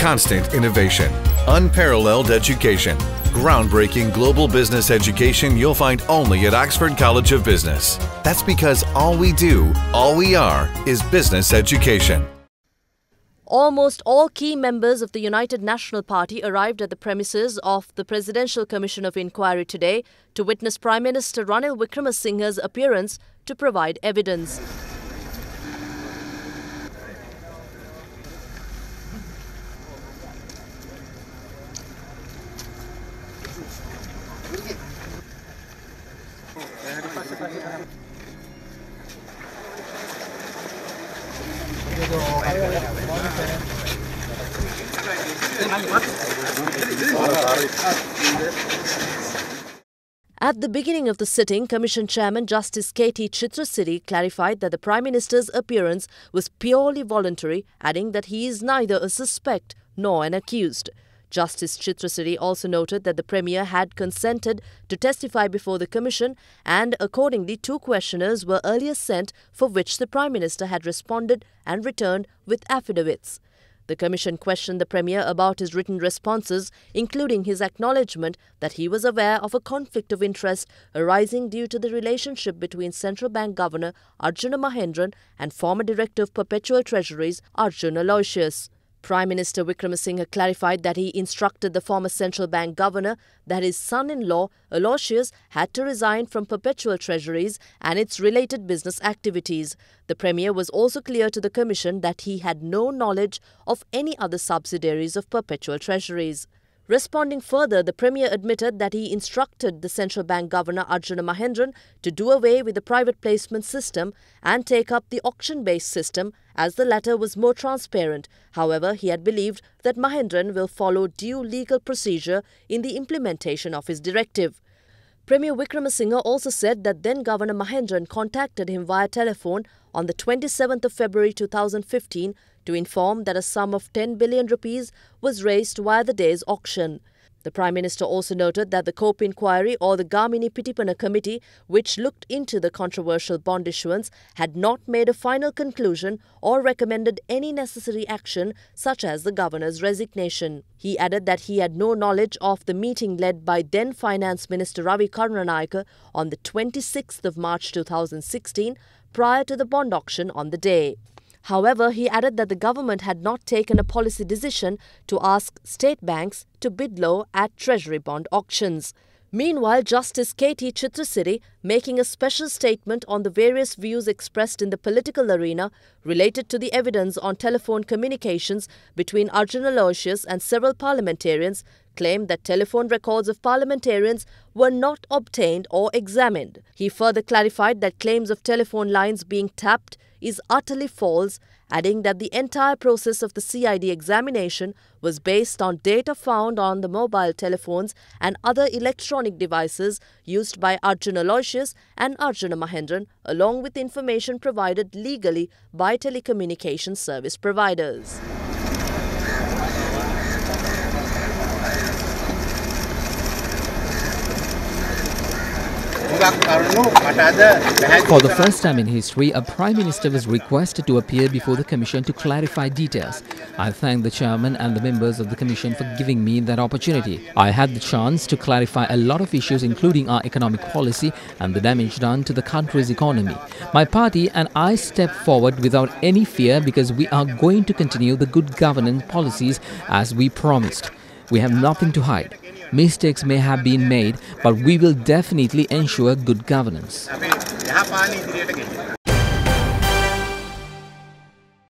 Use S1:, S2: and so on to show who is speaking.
S1: constant innovation, unparalleled education, groundbreaking global business education you'll find only at Oxford College of Business. That's because all we do, all we are, is business education.
S2: Almost all key members of the United National Party arrived at the premises of the Presidential Commission of Inquiry today to witness Prime Minister Ranil Wickremesinghe's appearance to provide evidence. At the beginning of the sitting, Commission Chairman Justice K.T. Chitrasiri clarified that the Prime Minister's appearance was purely voluntary, adding that he is neither a suspect nor an accused. Justice Chitrasiri also noted that the Premier had consented to testify before the Commission and accordingly 2 questioners were earlier sent for which the Prime Minister had responded and returned with affidavits. The Commission questioned the Premier about his written responses, including his acknowledgement that he was aware of a conflict of interest arising due to the relationship between Central Bank Governor Arjuna Mahendran and former Director of Perpetual Treasuries Arjun Aloysius. Prime Minister Wickremesinghe clarified that he instructed the former Central Bank Governor that his son-in-law Aloysius had to resign from Perpetual Treasuries and its related business activities. The Premier was also clear to the Commission that he had no knowledge of any other subsidiaries of Perpetual Treasuries. Responding further, the Premier admitted that he instructed the Central Bank Governor Arjuna Mahendran to do away with the private placement system and take up the auction-based system as the latter was more transparent. However, he had believed that Mahendran will follow due legal procedure in the implementation of his directive. Premier Wickremesinghe also said that then Governor Mahendran contacted him via telephone on the 27th of February 2015 to inform that a sum of 10 billion rupees was raised via the day's auction. The Prime Minister also noted that the COPE inquiry or the Gamini Pitipana committee, which looked into the controversial bond issuance, had not made a final conclusion or recommended any necessary action such as the Governor's resignation. He added that he had no knowledge of the meeting led by then Finance Minister Ravi Karunanayake on the 26th of March 2016 prior to the bond auction on the day. However, he added that the government had not taken a policy decision to ask state banks to bid low at Treasury bond auctions. Meanwhile, Justice K.T. Chitrasiri, making a special statement on the various views expressed in the political arena related to the evidence on telephone communications between Arjun Aloysius and several parliamentarians, claimed that telephone records of parliamentarians were not obtained or examined. He further clarified that claims of telephone lines being tapped is utterly false, adding that the entire process of the CID examination was based on data found on the mobile telephones and other electronic devices used by Arjun Aloysius and Arjuna Mahendran, along with information provided legally by telecommunication service providers.
S3: For the first time in history, a Prime Minister was requested to appear before the Commission to clarify details. I thank the Chairman and the members of the Commission for giving me that opportunity. I had the chance to clarify a lot of issues including our economic policy and the damage done to the country's economy. My party and I step forward without any fear because we are going to continue the good governance policies as we promised. We have nothing to hide. Mistakes may have been made, but we will definitely ensure good governance.